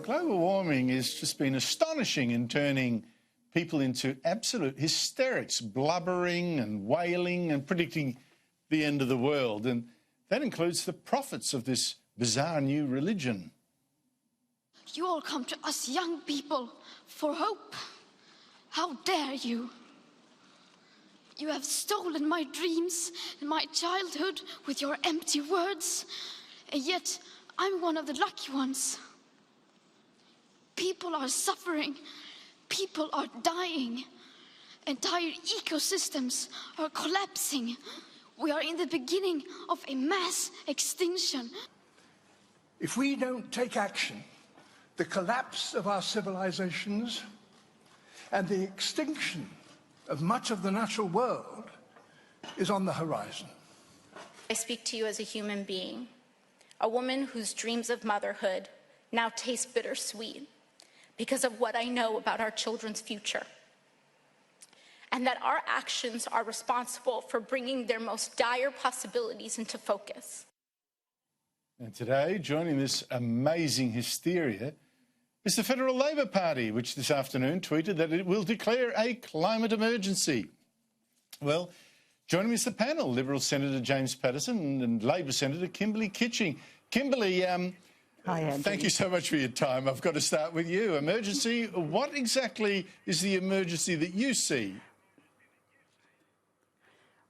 Global warming has just been astonishing in turning people into absolute hysterics, blubbering and wailing and predicting the end of the world. And that includes the prophets of this bizarre new religion. You all come to us young people for hope. How dare you? You have stolen my dreams and my childhood with your empty words, and yet I'm one of the lucky ones. People are suffering, people are dying, entire ecosystems are collapsing. We are in the beginning of a mass extinction. If we don't take action, the collapse of our civilizations and the extinction of much of the natural world is on the horizon. I speak to you as a human being, a woman whose dreams of motherhood now taste bittersweet because of what I know about our children's future, and that our actions are responsible for bringing their most dire possibilities into focus. And today, joining this amazing hysteria, is the Federal Labor Party, which this afternoon tweeted that it will declare a climate emergency. Well, joining me is the panel, Liberal Senator James Paterson and Labor Senator Kimberley Kitching. Kimberley, Hi, Andrew. Thank you so much for your time. I've got to start with you. Emergency, what exactly is the emergency that you see?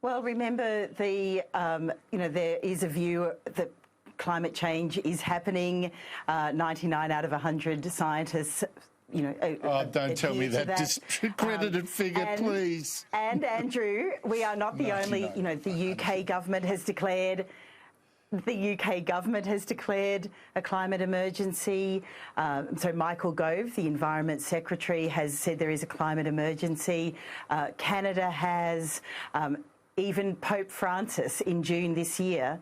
Well, remember, there is a view that climate change is happening. 99 out of 100 scientists, don't tell me that discredited figure, please. And Andrew, we are not the only. The UK government has declared. The UK government has declared a climate emergency. So Michael Gove, the Environment Secretary, has said there is a climate emergency. Canada has. Even Pope Francis in June this year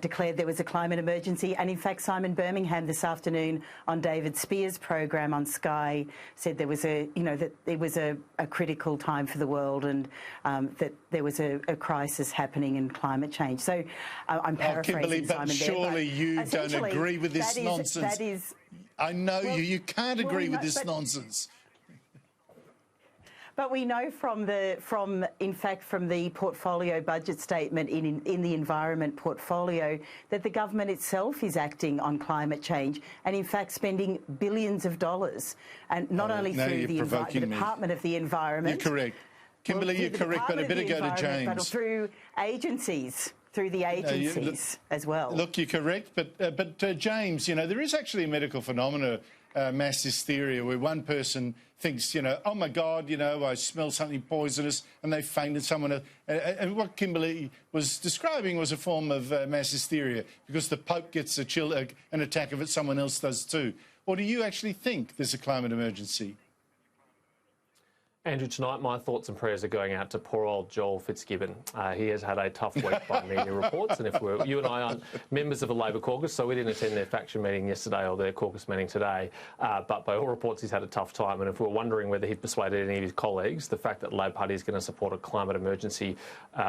declared there was a climate emergency. And in fact, Simon Birmingham this afternoon on David Spear's program on Sky said there was that it was a critical time for the world, and that there was a crisis happening in climate change. So I'm paraphrasing Kimberley, Simon but surely you don't agree with this nonsense. I know you can't agree with this nonsense. But we know from the portfolio budget statement in the environment portfolio that the government itself is acting on climate change and in fact spending billions of dollars, and not only through the Department of the Environment. You're correct. Kimberley, you're correct, but I better go to James. But through agencies. Through the agencies as well. Look, you're correct, but James, there is actually a medical phenomena, mass hysteria, where one person thinks, oh my God, I smell something poisonous, and they fainted someone else. And what Kimberley was describing was a form of mass hysteria, because the Pope gets an attack of it, someone else does too. Or do you actually think there's a climate emergency? Andrew, tonight my thoughts and prayers are going out to poor old Joel Fitzgibbon. He has had a tough week by media reports, and you and I aren't members of the Labor caucus, so we didn't attend their faction meeting yesterday or their caucus meeting today, but by all reports he's had a tough time, and if we're wondering whether he'd persuaded any of his colleagues, the fact that the Labor Party is going to support a climate emergency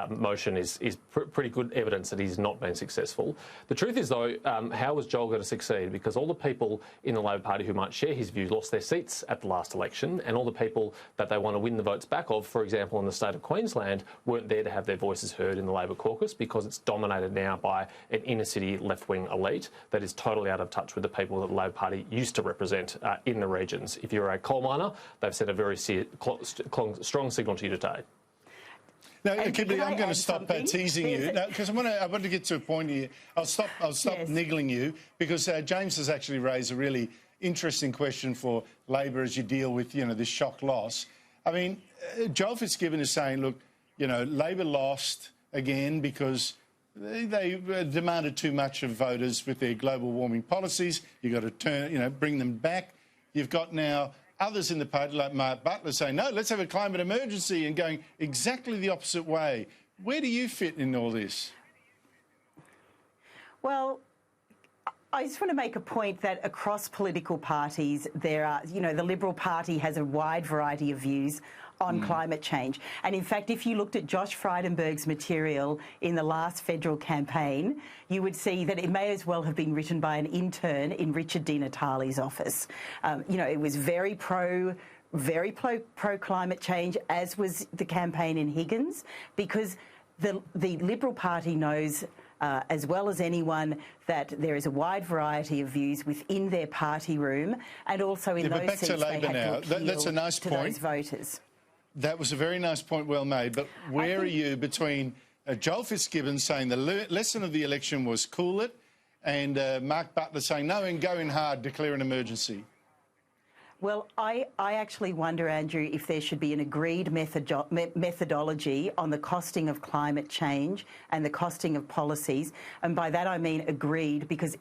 motion is pretty good evidence that he's not been successful. The truth is, though, how was Joel going to succeed? Because all the people in the Labor Party who might share his views lost their seats at the last election, and all the people that they want to win the votes back of, for example, in the state of Queensland, weren't there to have their voices heard in the Labor caucus because it's dominated now by an inner-city left-wing elite that is totally out of touch with the people that the Labor Party used to represent in the regions. If you're a coal miner, they've sent a very strong signal to you today. Now, Kimberley, I'm going to stop teasing you because I want to get to a point here. I'll stop niggling you because James has actually raised a really interesting question for Labor as you deal with, this shock loss. I mean, Joel Fitzgibbon is saying, look, Labor lost again because they demanded too much of voters with their global warming policies. You've got to bring them back. You've got now others in the party like Mark Butler saying, no, let's have a climate emergency, and going exactly the opposite way. Where do you fit in all this? Well, I just want to make a point that across political parties, there are, the Liberal Party has a wide variety of views on climate change. And in fact, if you looked at Josh Frydenberg's material in the last federal campaign, you would see that it may as well have been written by an intern in Richard Di Natale's office. It was very pro climate change, as was the campaign in Higgins, because the Liberal Party knows as well as anyone that there is a wide variety of views within their party room, and also in those seats they have to appeal That's a nice to point. those voters. That was a very nice point, well made. But where are you between Joel Fitzgibbon saying the lesson of the election was cool it, and Mark Butler saying no and go in hard, declare an emergency? Well, I actually wonder, Andrew, if there should be an agreed methodology on the costing of climate change and the costing of policies. And by that I mean agreed, because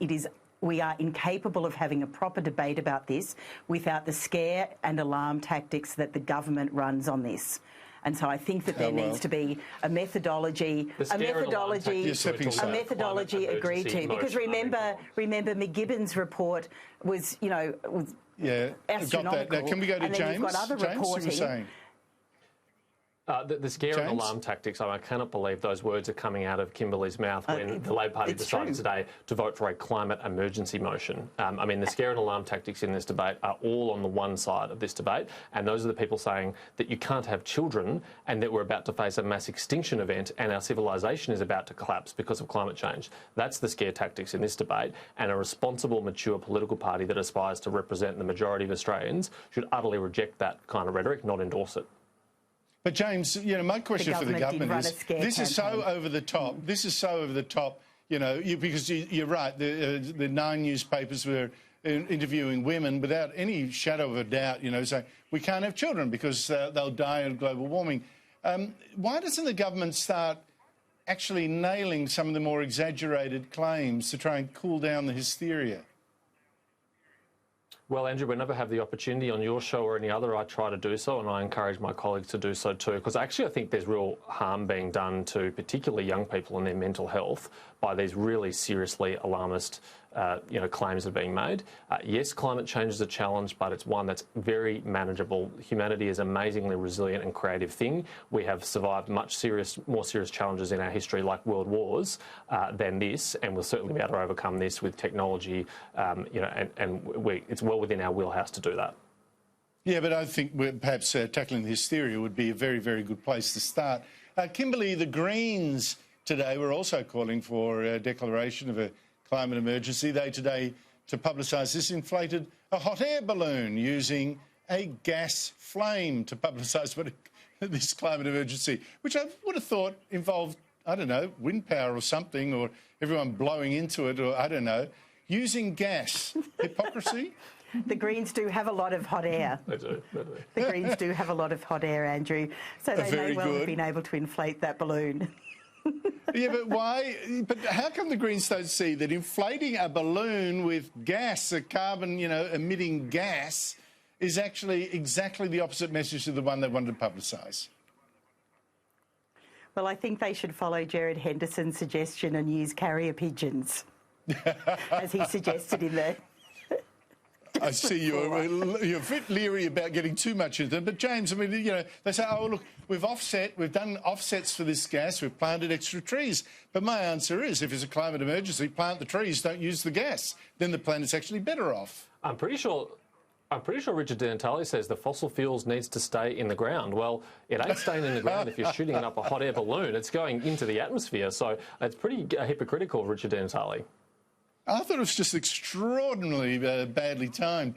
we are incapable of having a proper debate about this without the scare and alarm tactics that the government runs on this. And so I think that there needs to be a methodology agreed to. Because remember McGibbon's report was, astronomical. Got that. Now, can we go to and James? Then you've got other reporting. The scare and alarm tactics, I cannot believe those words are coming out of Kimberley's mouth when the Labor Party decided today to vote for a climate emergency motion. The scare and alarm tactics in this debate are all on the one side of this debate, and those are the people saying that you can't have children and that we're about to face a mass extinction event and our civilisation is about to collapse because of climate change. That's the scare tactics in this debate, and a responsible, mature political party that aspires to represent the majority of Australians should utterly reject that kind of rhetoric, not endorse it. But James, my question for the government is: this is so over the top. This is so over the top. Because you're right. The 9 newspapers were interviewing women without any shadow of a doubt. Saying we can't have children because they'll die of global warming. Why doesn't the government start actually nailing some of the more exaggerated claims to try and cool down the hysteria? Well, Andrew, whenever I have the opportunity on your show or any other, I try to do so, and I encourage my colleagues to do so too, because actually I think there's real harm being done to particularly young people and their mental health by these really seriously alarmist claims that are being made. Yes, climate change is a challenge, but it's one that's very manageable. Humanity is an amazingly resilient and creative thing. We have survived more serious challenges in our history, like world wars, than this, and we'll certainly be able to overcome this with technology, it's well within our wheelhouse to do that. Yeah, but I think perhaps tackling the hysteria would be a very, very good place to start. Kimberley, the Greens today were also calling for a declaration of a climate emergency. They today, to publicise this, inflated a hot air balloon using a gas flame to publicise this climate emergency, which I would have thought involved, I don't know, wind power or something, or everyone blowing into it, or I don't know, using gas. Hypocrisy? The Greens do have a lot of hot air. They do. The Greens do have a lot of hot air, Andrew, so they may well have been able to inflate that balloon. Yeah, but why? But how come the Greens don't see that inflating a balloon with gas, a carbon, emitting gas, is actually exactly the opposite message to the one they wanted to publicise? Well, I think they should follow Gerard Henderson's suggestion and use carrier pigeons, as he suggested in the... I see you're a bit leery about getting too much into it. But, James, they say, oh, look, we've done offsets for this gas, we've planted extra trees. But my answer is, if it's a climate emergency, plant the trees, don't use the gas. Then the planet's actually better off. I'm pretty sure Richard Di Natale says the fossil fuels needs to stay in the ground. Well, it ain't staying in the ground if you're shooting it up a hot air balloon. It's going into the atmosphere. So it's pretty hypocritical of Richard Di Natale. I thought it was just extraordinarily badly timed.